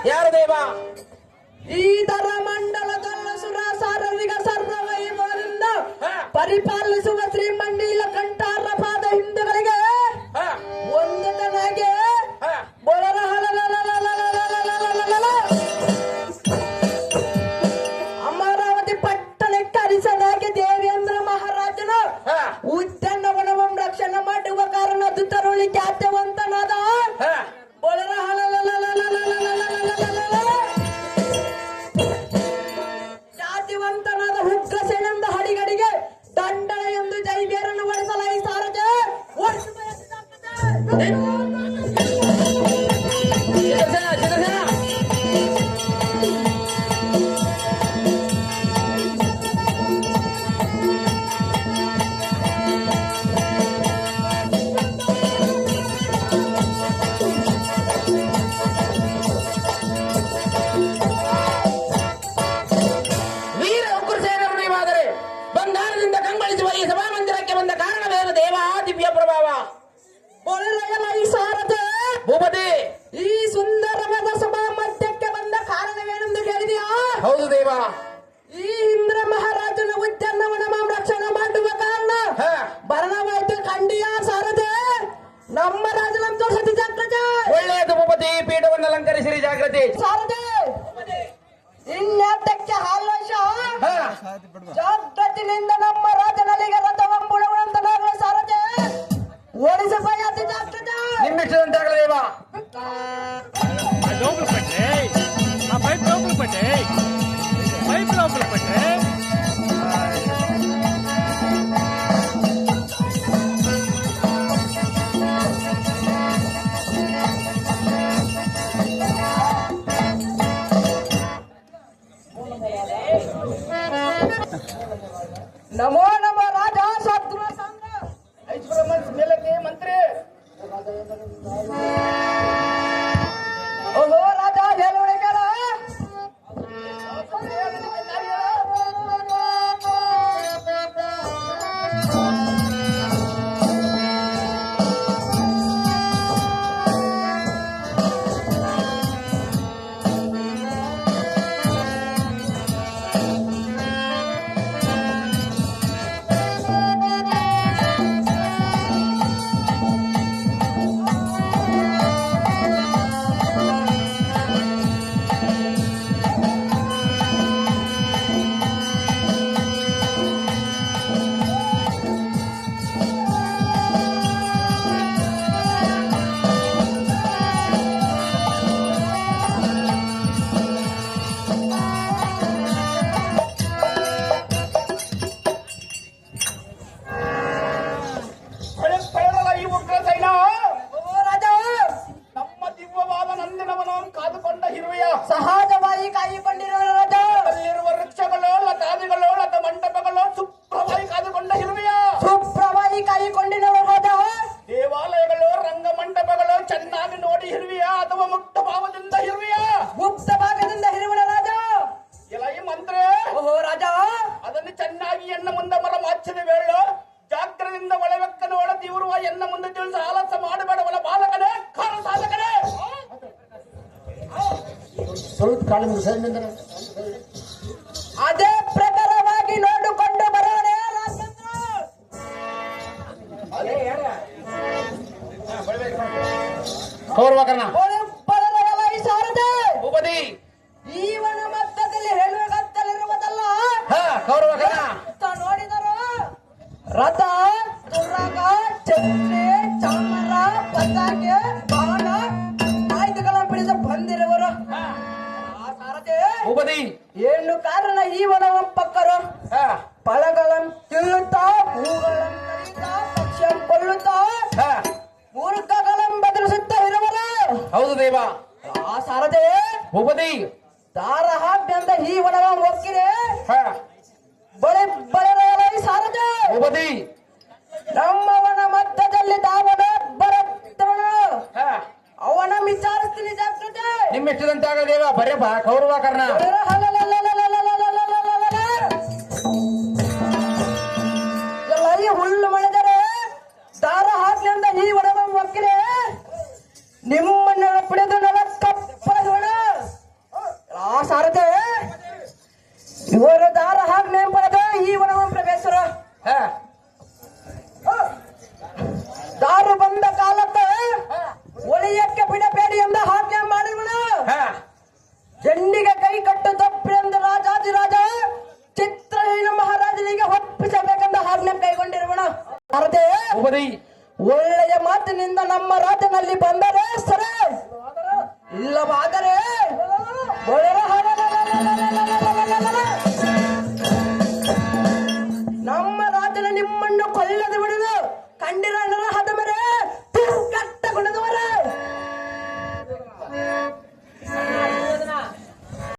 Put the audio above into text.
ಯಾರು ದೇವ? ಈ ತರ ಮಂಡಲದಲ್ಲ ಸುರಾಸಾರರಿಗ ಸರ್ವವೈಭವದಿಂದ ಪರಿಪಾಲಿಸುವ ಶ್ರೀಮಂಡೀಲ ಕಂಠಾರ ಪಾದ ಹಿಂದೂಗಳಿಗೆ ಒಂದನಾಗೆ ಅಮರಾವತಿ ಪಟ್ಟಣಕ್ಕೆ ಅರಿಸದಾಗೆ ದೇವೇಂದ್ರ ಮಹಾರಾಜನು ಉದ್ಯಾನವನವನ್ನು ರಕ್ಷಣೆ ಮಾಡುವ ಕಾರಣ ದುತರುಳಿ ಖ್ಯಾತಿವಂತನಾದ ಜಾತಿವಂತನಾದ ಉಗ್ರಸೇನೆಂದ ಹಡಿಗಡಿಗೆ ದಂಡನ ಎಂದು ಜೈಬೇರನ್ನು ಒಡಿಸಲ ಈ ಸಾರಥಿ ಈ ಸುಂದರವಾದ ಸಭಾ ಮಧ್ಯಕ್ಕೆ ಬಂದ ಕಾರಣವೇನೆಂದು ಕೇಳಿದೆಯಾ? ಹೌದು ದೇವ. ಈ ಇಂದ್ರ ಮಹಾರಾಜನ ಉದ್ಯಾನವನ ರಕ್ಷಣೆ ಮಾಡುವ ಕಾರಣ ಭರಣವಾಯ್ತು ಖಂಡಿಯ ಸಾರದೆ ನಮ್ಮ ರಾಜನಂತೂ ಸತಿ ಜಾಗ್ರತೆ. ಒಳ್ಳೆಯದು ಭೂಪತಿ, ಪೀಠವನ್ನು ಅಲಂಕರಿಸಿರಿ ಜಾಗ್ರತೆ. ಸಾರದೆ ಇನ್ನೇತಕ್ಕೆ ಆಲೋಚ ಜಾಗ್ರತಿನಿಂದ ನಮ್ಮ ರಾಜನಲ್ಲಿಗೆ ರಥವಂಬುಳುವಂತನಾಗಲು ಸಾರದೆ ಓಡಿಸಬಾಯ ಅತಿ ಜಾಗ್ರತೆ. ನಿಮ್ಮಿಷ್ಟದಂತಾಗಲಿ ದೇವ. ನಮೋ ನಮ ರಾಜ ಶತ್ರು ಸಂಘ ಐಶ್ವರ್ಯ ಮೇಲಕ್ಕೆ ಮಂತ್ರಿ. ಓಹೋ ರಾಜ ಹೇಳುವಳಿಗಾರ ಕಾಳು ಮುಗಿಸ ನಿಂದ್ರೆ ಅದೇ ಪ್ರಕಾರವಾಗಿ ನೋಡಿಕೊಂಡು ಬರೋಣೇ ರಾಜೇಂದ್ರ. ಕೌರವಕರ್ಣ ಬರಲವಲ್ಲ ಈ ಸಾರದೆ ಭೂಪತಿ ಈವನ ಮಧ್ಯದಲ್ಲಿ ಹೇಳುವಗತ್ತಲಿರುವುದಲ್ಲ. ಕೌರವಕರ್ಣ ನೋಡಿದರು ರಥ ತುರ್ರಾಗ ಚಕ್ರೆ ಚಾಮರ ಪತಾಕೆ ಬಾಣ ಆಯುಧಗಳನ್ನು ಬಿಡಿದು ಬಂದಿರುವರು. ಆ ಸಾರದೆ ಭೂಪತಿ ಏನು ಕಾರಣ ಈ ವನವ ಪಕ್ಕರು ಹಾ ಫಲಗಳನ್ನು ತಿನ್ನುತ್ತಾ ಹೂಗಳನ್ನು ಕಡಿಯುತ್ತಾ ಪಕ್ಷಿಯನ್ನು ಕೊಲ್ಲುತ್ತಾ ಹಾ ಮೂರ್ಖಗಳನ್ನು ಬದಲಿಸುತ್ತಾ ಇರುವರು. ಹೌದು ದೇವ. ಆ ಸಾರದೆ ಭೂಪತಿ ದಾರ ಹಾಕ್ಯಂದ ಈ ವನವ ಒಕ್ಕಿದೆ ಹಾ ಬಳೆ ಬಳೆರವಲ್ಲ ಈ ಸಾರದೆ ಭೂಪತಿ ನಮ್ಮವನ ಮಧ್ಯದಲ್ಲಿ ದಾವನ ಬರುತ್ತವನು ಹಾ ಅವನ ವಿಚಾರಿಸ್ತೀನಿ ಜಾಗೃತೆ. ನಿಮ್ಮೆಷ್ಟದಂತೆ ಆಗಲ್ಲ ದೇವ. ಬರೆಯಪ್ಪ ಕೌರವಕರ್ಣ. ಎಲ್ಲ ಹುಲ್ಲು ಮಳೆದರೆ ದಾರ ಹಾಕ್ಲಿಂದ ಈ ಒಡವ ಒಕ್ಕಿರೆ ನಿಮ್ಮನ್ನ ಪಡೆದು ನಲಕ್ಕಪ್ಪಳ ಆ ಸಾರದೆ ಇವರು ದಾರ ಹಾಕಿ ನೆಂಪದ ಈ ಒಡವ ಪ್ರವೇಶರ ಹಾ ದಾರು ಬಂದ ಕಾಲಕ್ಕೆ ಒಳಿಯಕ್ಕೆ ಬಿಡಬೇಡಿ ಎಂದ ಆಜ್ಞೆ ಮಾಡಿರುವನು. ಹಾ ಜಂಡಿಗೆ ಕೈ ಕಟ್ಟು ತಪ್ಪಿ ಎಂದ ರಾಜಾದಿರಾಜ ಚಿತ್ರಹೀನ ಮಹಾರಾಜನಿಗೆ ಒಪ್ಪಿಸಬೇಕೆಂದ ಆಜ್ಞೆ ಕೈಗೊಂಡಿರುವನು. ಅರ್ಧೆ ಭೂಪತಿ ಒಳ್ಳೆಯ ಮಾತಿನಿಂದ ನಮ್ಮ ರಾಜ್ಯದಲ್ಲಿ ಬಂದರೆ ಸರಿ, ಇಲ್ಲವಾದರೆ ನಮ್ಮ ರಾಜನ ನಿಮ್ಮನ್ನು ಕೊಲ್ಲದೆ ಬಿಡುವುದು ಕಂಡಿರ